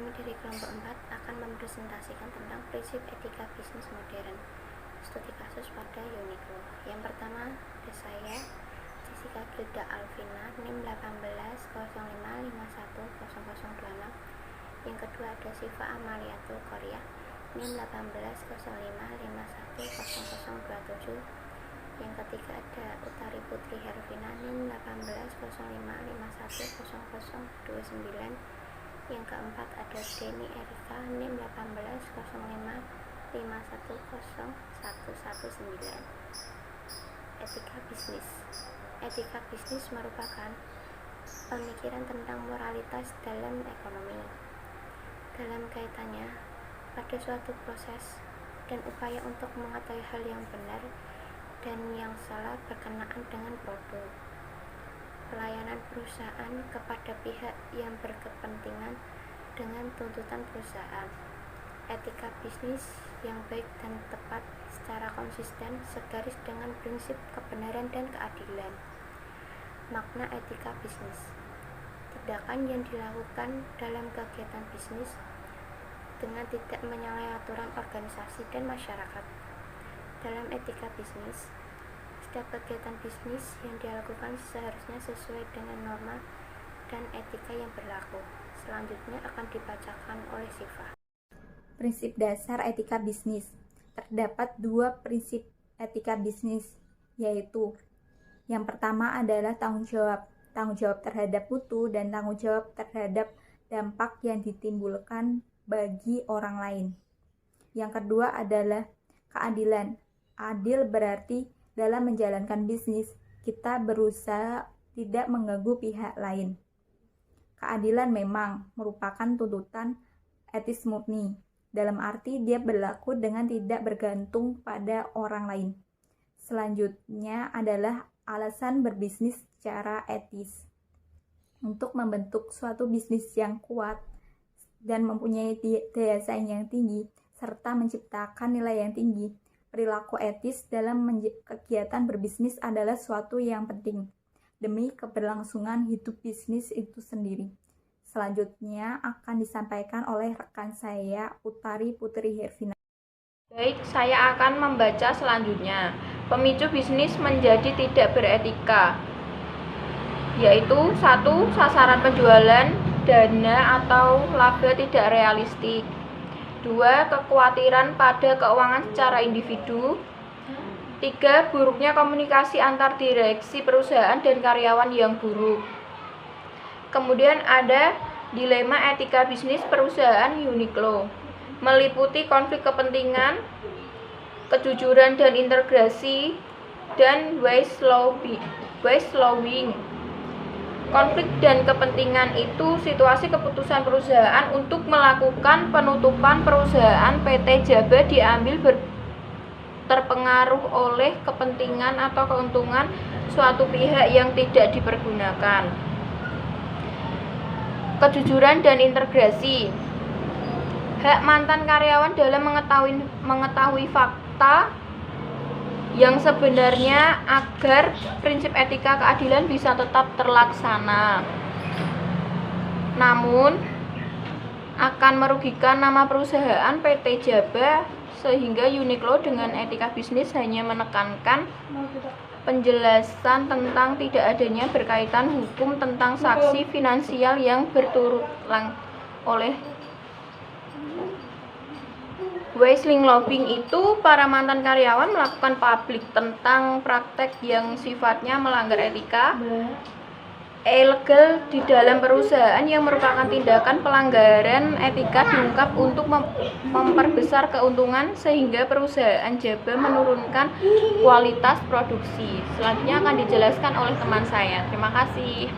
kami dari kelompok 4 akan mempresentasikan tentang prinsip etika bisnis modern, studi kasus pada Uniqlo. Yang pertama ada saya, Jessica Gilda Alvina, NIM 1805510026. Yang kedua ada Siva Amaliatul Korea, NIM 1805510027. Yang ketiga ada Utari Putri Hervina, NIM 1805510029. Yang keempat ada Deni Erika, NIM 1805510119. Etika bisnis. Etika bisnis merupakan pemikiran tentang moralitas dalam ekonomi. Dalam kaitannya pada suatu proses dan upaya untuk mengetahui hal yang benar dan yang salah berkenaan dengan produk, pelayanan perusahaan kepada pihak yang berkepentingan dengan tuntutan perusahaan, etika bisnis yang baik dan tepat secara konsisten segaris dengan prinsip kebenaran dan keadilan. Makna etika bisnis: tindakan yang dilakukan dalam kegiatan bisnis dengan tidak menyalahi aturan organisasi dan masyarakat. Dalam etika bisnis, setiap kegiatan bisnis yang dilakukan seharusnya sesuai dengan norma dan etika yang berlaku. Selanjutnya akan dibacakan oleh Siva. Prinsip dasar etika bisnis. Terdapat dua prinsip etika bisnis, yaitu yang pertama adalah tanggung jawab terhadap mutu dan tanggung jawab terhadap dampak yang ditimbulkan bagi orang lain. Yang kedua adalah keadilan. Adil berarti dalam menjalankan bisnis, kita berusaha tidak mengganggu pihak lain. Keadilan memang merupakan tuntutan etis murni, dalam arti dia berlaku dengan tidak bergantung pada orang lain. Selanjutnya adalah alasan berbisnis secara etis. Untuk membentuk suatu bisnis yang kuat dan mempunyai daya saing yang tinggi, serta menciptakan nilai yang tinggi, perilaku etis dalam kegiatan berbisnis adalah suatu yang penting demi keberlangsungan hidup bisnis itu sendiri. Selanjutnya akan disampaikan oleh rekan saya, Utari Putri Hervina. Baik, saya akan membaca selanjutnya. Pemicu bisnis menjadi tidak beretika, yaitu 1. Sasaran penjualan, dana atau laba tidak realistik. 2. Kekhawatiran pada keuangan secara individu. 3. Buruknya komunikasi antar direksi perusahaan dan karyawan yang buruk. Kemudian ada dilema etika bisnis perusahaan Uniqlo, meliputi konflik kepentingan, kejujuran dan integrasi, dan whistleblowing. Konflik dan kepentingan itu situasi keputusan perusahaan untuk melakukan penutupan perusahaan PT Jaba diambil terpengaruh oleh kepentingan atau keuntungan suatu pihak yang tidak dipergunakan. Kejujuran dan integrasi. Hak mantan karyawan dalam mengetahui fakta yang sebenarnya agar prinsip etika keadilan bisa tetap terlaksana. Namun akan merugikan nama perusahaan PT Jaba, sehingga Uniqlo dengan etika bisnis hanya menekankan penjelasan tentang tidak adanya berkaitan hukum tentang sanksi finansial yang berturut oleh whistleblowing itu para mantan karyawan melakukan publik tentang praktek yang sifatnya melanggar etika ilegal di dalam perusahaan yang merupakan tindakan pelanggaran etika diungkap untuk memperbesar keuntungan sehingga perusahaan Jaba menurunkan kualitas produksi. Selanjutnya akan dijelaskan oleh teman saya. Terima kasih.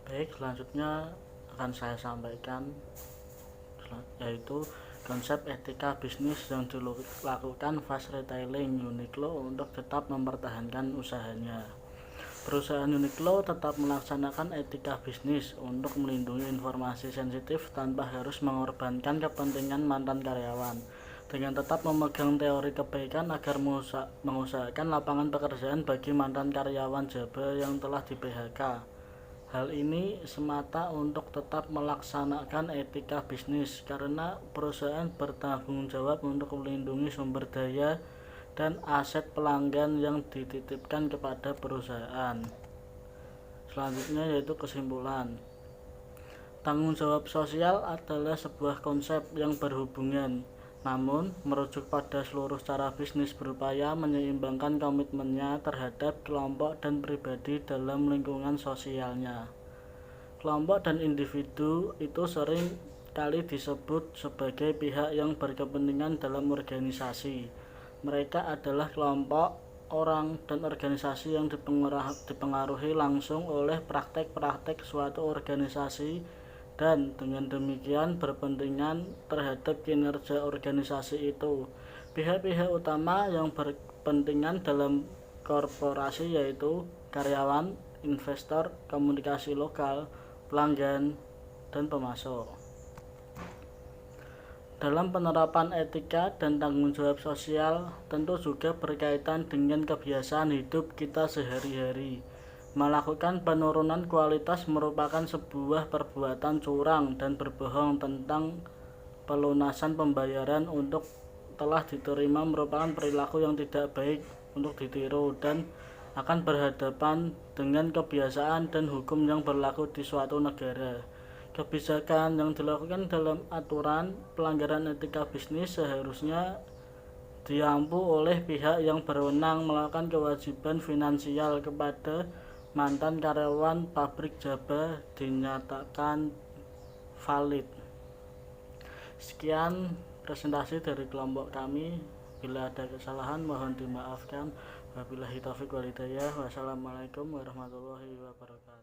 Baik, selanjutnya akan saya sampaikan yaitu konsep etika bisnis yang dilakukan fast retailing Uniqlo untuk tetap mempertahankan usahanya. Perusahaan Uniqlo tetap melaksanakan etika bisnis untuk melindungi informasi sensitif tanpa harus mengorbankan kepentingan mantan karyawan, dengan tetap memegang teori kebaikan agar mengusahakan lapangan pekerjaan bagi mantan karyawan Jaba yang telah di PHK. Hal ini semata untuk tetap melaksanakan etika bisnis karena perusahaan bertanggung jawab untuk melindungi sumber daya dan aset pelanggan yang dititipkan kepada perusahaan. Selanjutnya yaitu kesimpulan. Tanggung jawab sosial adalah sebuah konsep yang berhubungan, namun merujuk pada seluruh cara bisnis berupaya menyeimbangkan komitmennya terhadap kelompok dan pribadi dalam lingkungan sosialnya. Kelompok dan individu itu sering kali disebut sebagai pihak yang berkepentingan dalam organisasi. Mereka adalah kelompok orang dan organisasi yang dipengaruhi langsung oleh praktek-praktek suatu organisasi dan dengan demikian berkepentingan terhadap kinerja organisasi itu. Pihak-pihak utama yang berkepentingan dalam korporasi yaitu karyawan, investor, komunikasi lokal, pelanggan, dan pemasok. Dalam penerapan etika dan tanggung jawab sosial tentu juga berkaitan dengan kebiasaan hidup kita sehari-hari. Melakukan penurunan kualitas merupakan sebuah perbuatan curang dan berbohong tentang pelunasan pembayaran untuk telah diterima merupakan perilaku yang tidak baik untuk ditiru dan akan berhadapan dengan kebiasaan dan hukum yang berlaku di suatu negara. Kebijakan yang dilakukan dalam aturan pelanggaran etika bisnis seharusnya diampu oleh pihak yang berwenang melakukan kewajiban finansial kepada mantan karyawan pabrik Jaba dinyatakan valid. Sekian presentasi dari kelompok kami. Bila ada kesalahan mohon dimaafkan. Wabillahi taufiq wal hidayah. Wassalamualaikum warahmatullahi wabarakatuh.